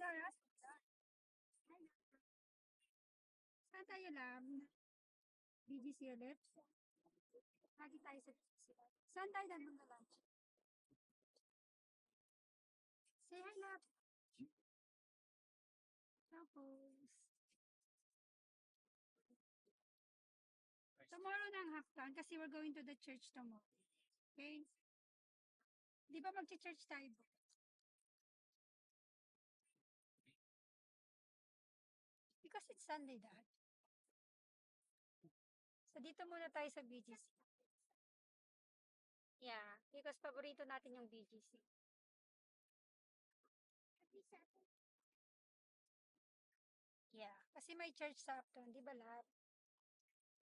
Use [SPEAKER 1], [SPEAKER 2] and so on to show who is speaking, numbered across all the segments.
[SPEAKER 1] Dara, saan tayo lang? BGC ulit? Lagi tayo sa BGC. Saan tayo lang mag-lunch? Say hi, love. Tapos, tomorrow na ang haftan kasi we're going to the church tomorrow. Okay? Di ba mag-church tayo? Because it's Sunday, Dad. So, dito muna tayo sa BGC. Yeah, because paborito natin yung BGC. Yeah, kasi may church sa afternoon, di ba lahat?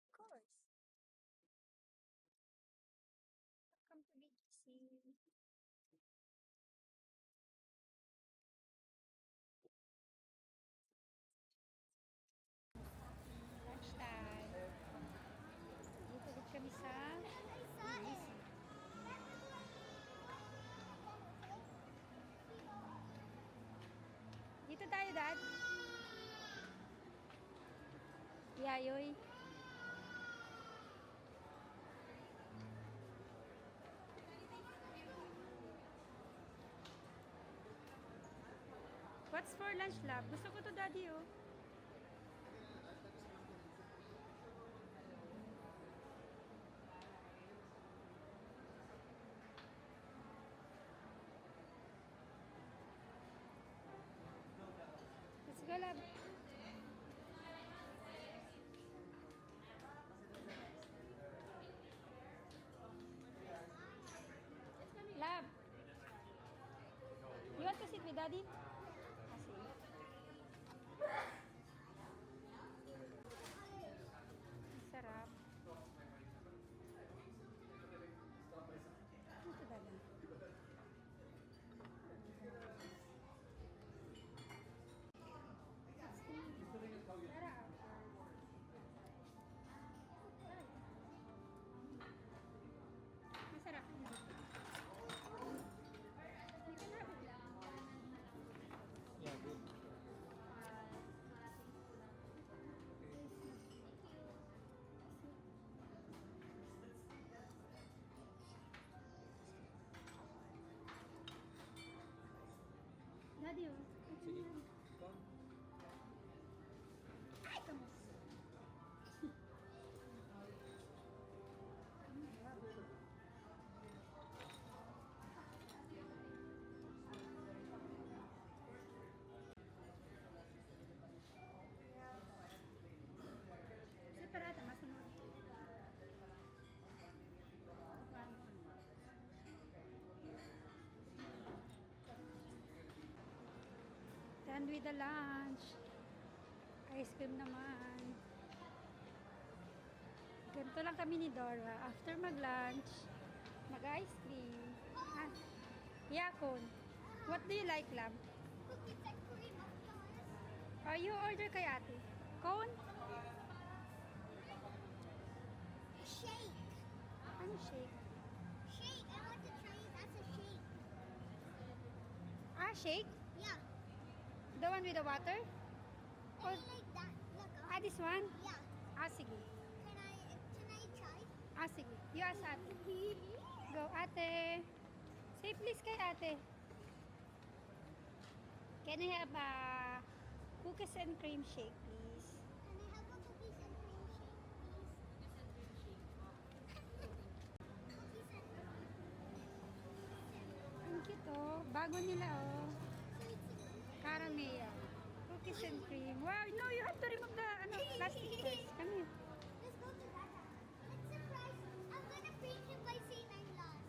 [SPEAKER 1] Of course. Welcome to BGC. Lunch time. Dito ulit kami sa BGC. Dito tayo, Dad. Yayoy. What's for lunch, love? Gusto ko to, Daddy, oh. Let's go, love. Love. You want to sit with Daddy? Sarap. Ito, Daddy. Sarap. Masarap.
[SPEAKER 2] Yeah, good.
[SPEAKER 1] Daddy, oh.
[SPEAKER 2] Sige. Come.
[SPEAKER 1] Ay, kamu. Separata, masunod. Done with the lunch. Ice cream naman. Ganito lang kami ni Dora. After mag-lunch, mag-ice cream. Ah, yakon. What do you like, love?
[SPEAKER 3] Cookies and cream, of course.
[SPEAKER 1] You order kay ate? Cone?
[SPEAKER 3] Shake.
[SPEAKER 1] Ano shake?
[SPEAKER 3] Shake. I want to try it as a shake.
[SPEAKER 1] Ah, shake?
[SPEAKER 3] Yeah.
[SPEAKER 1] The one with the water?
[SPEAKER 3] I like that. Look.
[SPEAKER 1] Ah, this one?
[SPEAKER 3] Yeah.
[SPEAKER 1] Ah, sige.
[SPEAKER 3] Can I try?
[SPEAKER 1] Ah, sige. You ask ate. Go, ate. Say please kay ate. Can I have a cookies and cream shake, please?
[SPEAKER 3] Can I have a cookies and cream shake, please? Cookies and cream shake. Cookies and cream.
[SPEAKER 1] Ang cute, oh. Bago nila, oh.
[SPEAKER 3] So it's
[SPEAKER 1] Caramel. Cookies and cream. Wow, no, you have to remove the plastic first. Come here.
[SPEAKER 3] Let's go to Dada. Let's surprise. I'm gonna paint him by saying I'm lost.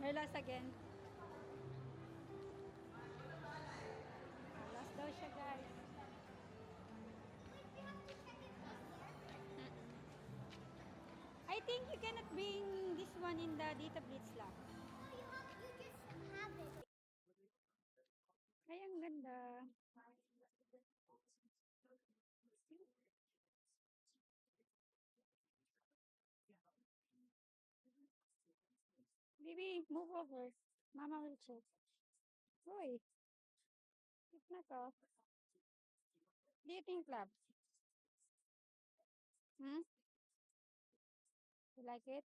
[SPEAKER 1] You're lost again. Lost daw siya, guys.
[SPEAKER 3] Wait, we have to check it first here.
[SPEAKER 1] I think you cannot bring this one in the Dita Blitz lang.
[SPEAKER 3] No, you just have it.
[SPEAKER 1] Ay, ang ganda. Baby, move over. Mama will check. Uy. Cute na to. Do you think, love? Hmm? You like it?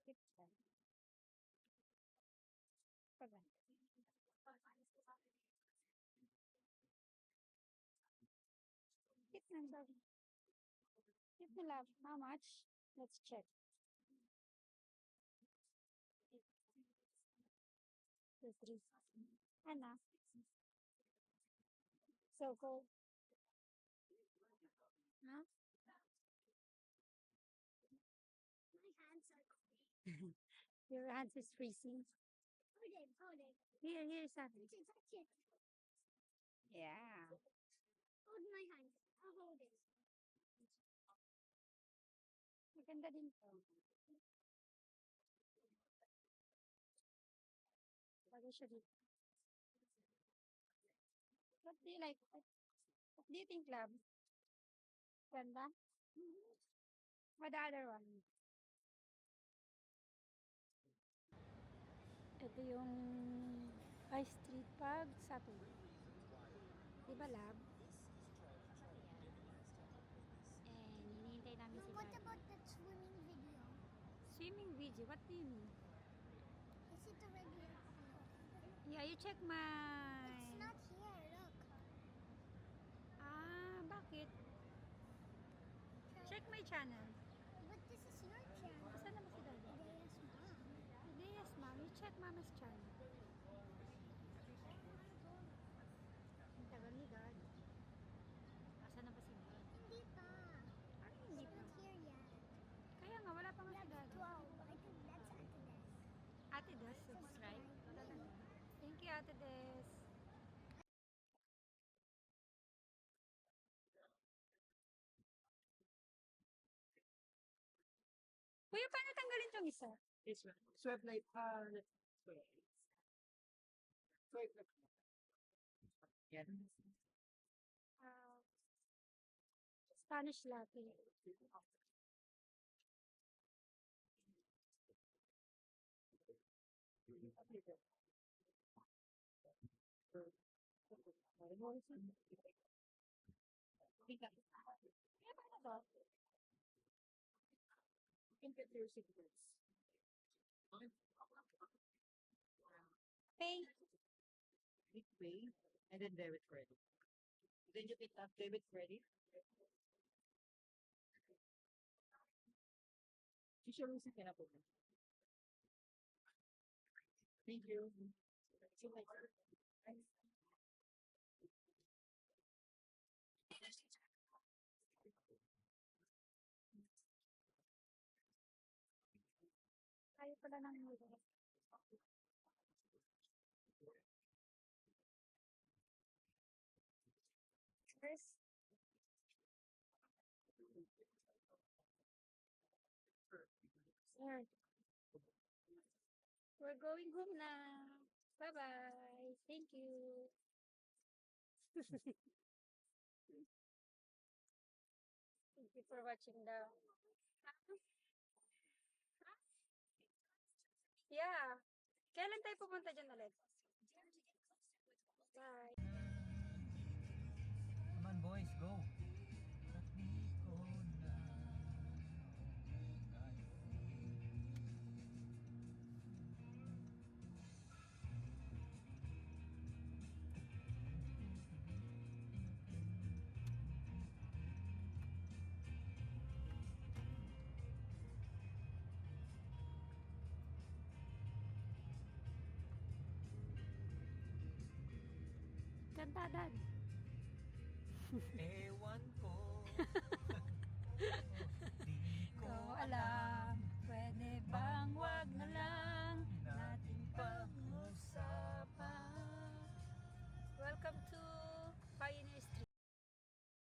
[SPEAKER 1] Cute siya. Paganda. Cute na dog. Cute na, love. How much? Let's check. Two, three. Ano? So cool. Huh?
[SPEAKER 3] My hands are cold.
[SPEAKER 1] Your hands is freezing.
[SPEAKER 3] Hold it, hold it.
[SPEAKER 1] Here, son.
[SPEAKER 3] Touch it, touch it.
[SPEAKER 1] Yeah.
[SPEAKER 3] Hold my hand. I'll hold it.
[SPEAKER 1] Maganda din to. Bago siya dito. What do you like? What do you think, love? Ganda? What the other one? Ito yung ice street pag Saturday. Diba, love? And hinihintay namin si
[SPEAKER 3] What
[SPEAKER 1] Daddy.
[SPEAKER 3] about the swimming video?
[SPEAKER 1] Swimming video? What do you mean?
[SPEAKER 3] Is it already uploaded?
[SPEAKER 1] Yeah, you check my...
[SPEAKER 3] It's not here, look.
[SPEAKER 1] Ah, bakit? Check my channel.
[SPEAKER 3] But this is your channel.
[SPEAKER 1] Asan na ba si Daddy?
[SPEAKER 3] Ideas Mom.
[SPEAKER 1] Yes, mom. You check mama's channel. Ang tagal ni Dad. Asan na ba si Dad?
[SPEAKER 3] Hindi pa.
[SPEAKER 1] Ano hindi
[SPEAKER 3] It's
[SPEAKER 1] pa?
[SPEAKER 3] not here yet.
[SPEAKER 1] Kaya nga, wala pa nga si Dad.
[SPEAKER 3] 12. I think that's Ate Des.
[SPEAKER 1] Ate Des, subscribe. Talaga. Thank you, Ate Des. Kuya, paano tanggalin tong isa?
[SPEAKER 2] This one. Swipe like, swipe. Swipe left. Yan.
[SPEAKER 1] Ah, Spanish latte. Kaya paano ba?
[SPEAKER 2] Input your secrets.
[SPEAKER 1] Pay.
[SPEAKER 2] Click pay, and then debit credit. Then you can tap debit credit. Usually, ka na po. Thank you. See you later. Thanks.
[SPEAKER 1] Kaya pala ng noodles. First, sir, we're going home now. Bye-bye. Thank you. Thank you for watching the... Yeah. Kailan tayo pupunta dyan ulit? Bye.
[SPEAKER 2] Come on, boys, go.
[SPEAKER 1] Ganda, Dad.
[SPEAKER 2] Eh,